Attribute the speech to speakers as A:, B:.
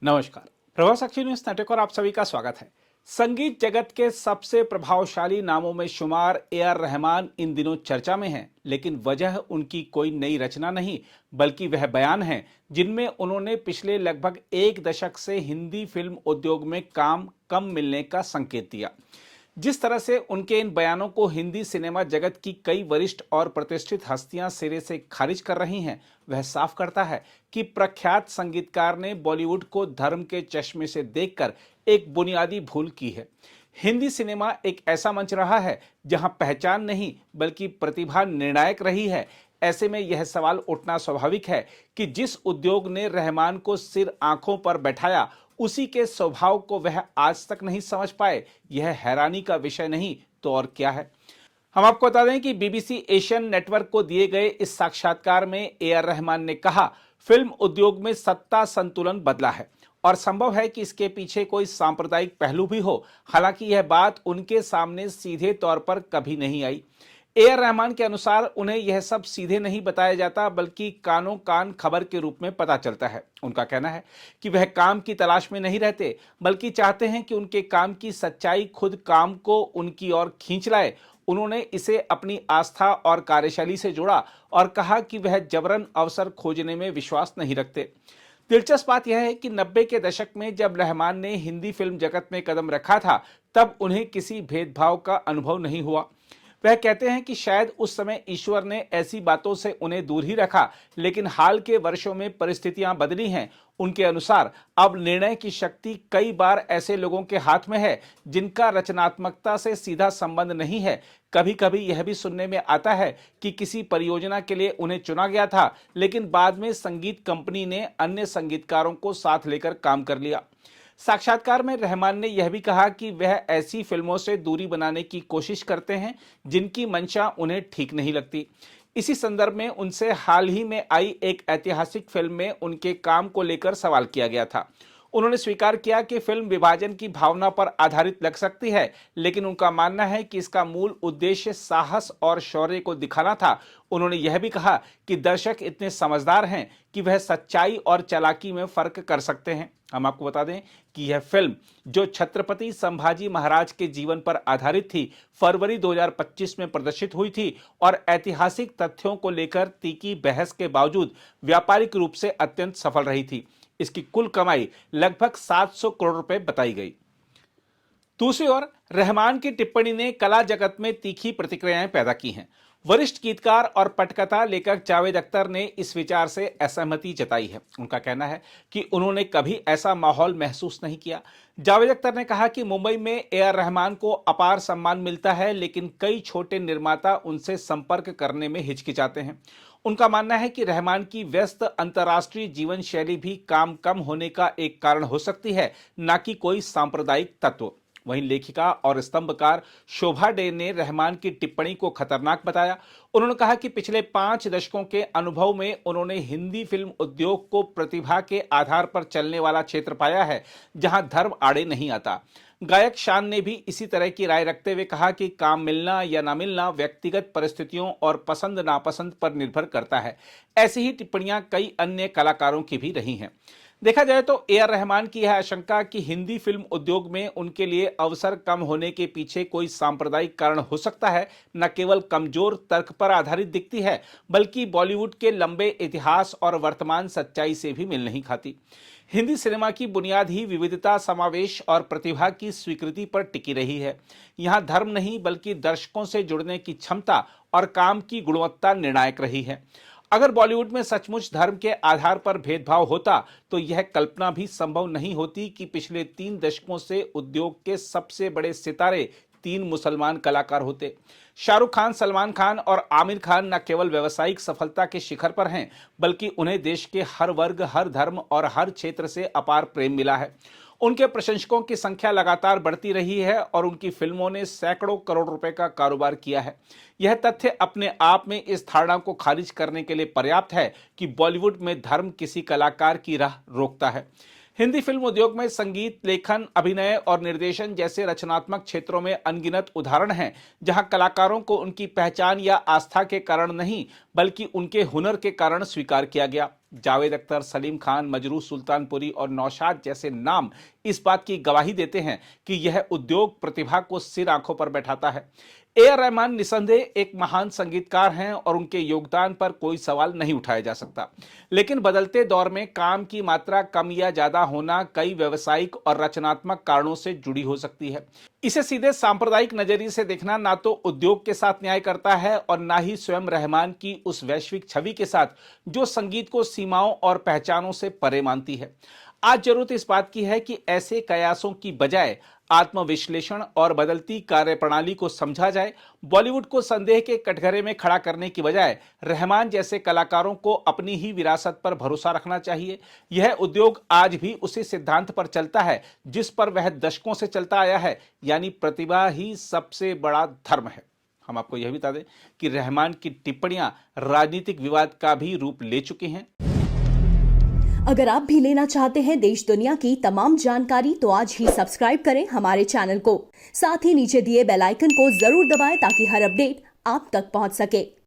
A: नमस्कार। प्रभाव साक्षी news network और आप सभी का स्वागत है। संगीत जगत के सबसे प्रभावशाली नामों में शुमार ए.आर. रहमान इन दिनों चर्चा में हैं, लेकिन वजह उनकी कोई नई रचना नहीं बल्कि वह बयान हैं जिनमें उन्होंने पिछले लगभग एक दशक से हिंदी फिल्म उद्योग में काम कम मिलने का संकेत दिया। जिस तरह से उनके इन बयानों को हिंदी सिनेमा जगत की कई वरिष्ठ और प्रतिष्ठित हस्तियां सिरे से खारिज कर रही हैं, वह साफ करता है कि प्रख्यात संगीतकार ने बॉलीवुड को धर्म के चश्मे से देखकर एक बुनियादी भूल की है। हिंदी सिनेमा एक ऐसा मंच रहा है जहां पहचान नहीं बल्कि प्रतिभा निर्णायक रही है। ऐसे में यह सवाल उठना स्वाभाविक है कि जिस उद्योग ने रहमान को सिर आंखों पर बैठाया, उसी के स्वभाव को वह आज तक नहीं समझ पाए। यह हैरानी का विषय नहीं तो और क्या है। हम आपको बता दें कि बीबीसी एशियन नेटवर्क को दिए गए इस साक्षात्कार में ए.आर. रहमान ने कहा, फिल्म उद्योग में सत्ता संतुलन बदला है और संभव है कि इसके पीछे कोई सांप्रदायिक पहलू भी हो। हालांकि यह बात उनके सामने सीधे तौर पर कभी नहीं आई। ए.आर. रहमान के अनुसार उन्हें यह सब सीधे नहीं बताया जाता बल्कि कानों कान खबर के रूप में पता चलता है। उनका कहना है कि वह काम की तलाश में नहीं रहते बल्कि चाहते हैं कि उनके काम की सच्चाई खुद काम को उनकी ओर खींच लाए। उन्होंने इसे अपनी आस्था और कार्यशैली से जोड़ा और कहा कि वह जबरन अवसर खोजने में विश्वास नहीं रखते। दिलचस्प बात यह है कि 90 के दशक में जब रहमान ने हिंदी फिल्म जगत में कदम रखा था, तब उन्हें किसी भेदभाव का अनुभव नहीं हुआ। वह कहते हैं कि शायद उस समय ईश्वर ने ऐसी बातों से उन्हें दूर ही रखा, लेकिन हाल के वर्षों में परिस्थितियां बदली हैं। उनके अनुसार अब निर्णय की शक्ति कई बार ऐसे लोगों के हाथ में है जिनका रचनात्मकता से सीधा संबंध नहीं है। कभी कभी यह भी सुनने में आता है कि किसी परियोजना के लिए उन्हें चुना गया था, लेकिन बाद में संगीत कंपनी ने अन्य संगीतकारों को साथ लेकर काम कर लिया। साक्षात्कार में रहमान ने यह भी कहा कि वह ऐसी फिल्मों से दूरी बनाने की कोशिश करते हैं जिनकी मंशा उन्हें ठीक नहीं लगती। इसी संदर्भ में उनसे हाल ही में आई एक ऐतिहासिक फिल्म में उनके काम को लेकर सवाल किया गया था। उन्होंने स्वीकार किया कि फिल्म विभाजन की भावना पर आधारित लग सकती है, लेकिन उनका मानना है कि इसका मूल उद्देश्य साहस और शौर्य को दिखाना था। उन्होंने यह भी कहा कि दर्शक इतने समझदार हैं कि वह सच्चाई और चालाकी में फर्क कर सकते हैं। हम आपको बता दें कि यह फिल्म, जो छत्रपति संभाजी महाराज के जीवन पर आधारित थी, फरवरी 2025 में प्रदर्शित हुई थी और ऐतिहासिक तथ्यों को लेकर तीखी बहस के बावजूद व्यापारिक रूप से अत्यंत सफल रही थी। इसकी कुल कमाई लगभग 700 करोड़ रुपए बताई गई। दूसरी ओर रहमान की टिप्पणी ने कला जगत में तीखी प्रतिक्रियाएं पैदा की हैं। वरिष्ठ गीतकार और पटकथा लेखक जावेद अख्तर ने इस विचार से असहमति जताई है। उनका कहना है कि उन्होंने कभी ऐसा माहौल महसूस नहीं किया। जावेद अख्तर ने कहा कि मुंबई में ए.आर. रहमान को अपार सम्मान मिलता है, लेकिन कई छोटे निर्माता उनसे संपर्क करने में हिचकिचाते हैं। उनका मानना है कि रहमान की व्यस्त अंतर्राष्ट्रीय जीवन शैली भी काम कम होने का एक कारण हो सकती है, न कि कोई सांप्रदायिक तत्व। वहीं लेखिका और स्तंभकार शोभा डे ने रहमान की टिप्पणी को खतरनाक बताया। उन्होंने कहा कि पिछले 5 दशकों के अनुभव में उन्होंने हिंदी फिल्म उद्योग को प्रतिभा के आधार पर चलने वाला क्षेत्र पाया है, जहां धर्म आड़े नहीं आता। गायक शान ने भी इसी तरह की राय रखते हुए कहा कि काम मिलना या ना मिलना व्यक्तिगत परिस्थितियों और पसंद नापसंद पर निर्भर करता है। ऐसी ही टिप्पणियां कई अन्य कलाकारों की भी रही हैं। देखा जाए तो ए.आर. रहमान की यह आशंका कि हिंदी फिल्म उद्योग में उनके लिए अवसर कम होने के पीछे कोई सांप्रदायिक कारण हो सकता है, न केवल कमजोर तर्क पर आधारित दिखती है बल्कि बॉलीवुड के लंबे इतिहास और वर्तमान सच्चाई से भी मेल नहीं खाती। हिंदी सिनेमा की बुनियाद ही विविधता, समावेश और प्रतिभा की स्वीकृति पर टिकी रही है। यहाँ धर्म नहीं बल्कि दर्शकों से जुड़ने की क्षमता और काम की गुणवत्ता निर्णायक रही है। अगर बॉलीवुड में सचमुच धर्म के आधार पर भेदभाव होता तो यह कल्पना भी संभव नहीं होती कि पिछले 3 दशकों से उद्योग के सबसे बड़े सितारे 3 मुसलमान कलाकार होते। शाहरुख खान, सलमान खान और आमिर खान न केवल व्यावसायिक सफलता के शिखर पर हैं, बल्कि उन्हें देश के हर वर्ग, हर धर्म और हर क्षेत्र से अपार प्रेम मिला है। उनके प्रशंसकों की संख्या लगातार बढ़ती रही है और उनकी फिल्मों ने सैकड़ों करोड़ रुपए का कारोबार किया है। यह तथ्य अपने आप में इस धारणा को खारिज करने के लिए पर्याप्त है कि बॉलीवुड में धर्म किसी कलाकार की राह रोकता है। हिंदी फिल्म उद्योग में संगीत, लेखन, अभिनय और निर्देशन जैसे रचनात्मक क्षेत्रों में अनगिनत उदाहरण हैं, जहां कलाकारों को उनकी पहचान या आस्था के कारण नहीं, बल्कि उनके हुनर के कारण स्वीकार किया गया। जावेद अख्तर, सलीम खान, मजरूह सुल्तानपुरी और नौशाद जैसे नाम इस बात की गवाही देते हैं कि यह उद्योग प्रतिभा को सिर आंखों पर बैठाता है। ए.आर. रहमान निसंदेह एक महान संगीतकार हैं और उनके योगदान पर कोई सवाल नहीं उठाया जा सकता। लेकिन बदलते दौर में काम की मात्रा कम या ज्यादा होना कई व्यावसायिक और रचनात्मक कारणों से जुड़ी हो सकती है। इसे सीधे सांप्रदायिक नजरिए से देखना ना तो उद्योग के साथ न्याय करता है और ना ही स्वयं रहमान की उस वैश्विक छवि के साथ जो संगीत को सीमाओं और पहचानों से परे मानती है। आज जरूरत इस बात की है कि ऐसे कयासों की बजाय आत्मविश्लेषण और बदलती कार्यप्रणाली को समझा जाए। बॉलीवुड को संदेह के कटघरे में खड़ा करने की बजाय रहमान जैसे कलाकारों को अपनी ही विरासत पर भरोसा रखना चाहिए। यह उद्योग आज भी उसी सिद्धांत पर चलता है जिस पर वह दशकों से चलता आया है, यानी प्रतिभा ही सबसे बड़ा धर्म है। हम आपको यह भी बता दें कि रहमान की टिप्पणियां राजनीतिक विवाद का भी रूप ले चुकी हैं।
B: अगर आप भी लेना चाहते हैं देश दुनिया की तमाम जानकारी तो आज ही सब्सक्राइब करें हमारे चैनल को। साथ ही नीचे दिए बेल आइकन को जरूर दबाएं ताकि हर अपडेट आप तक पहुंच सके।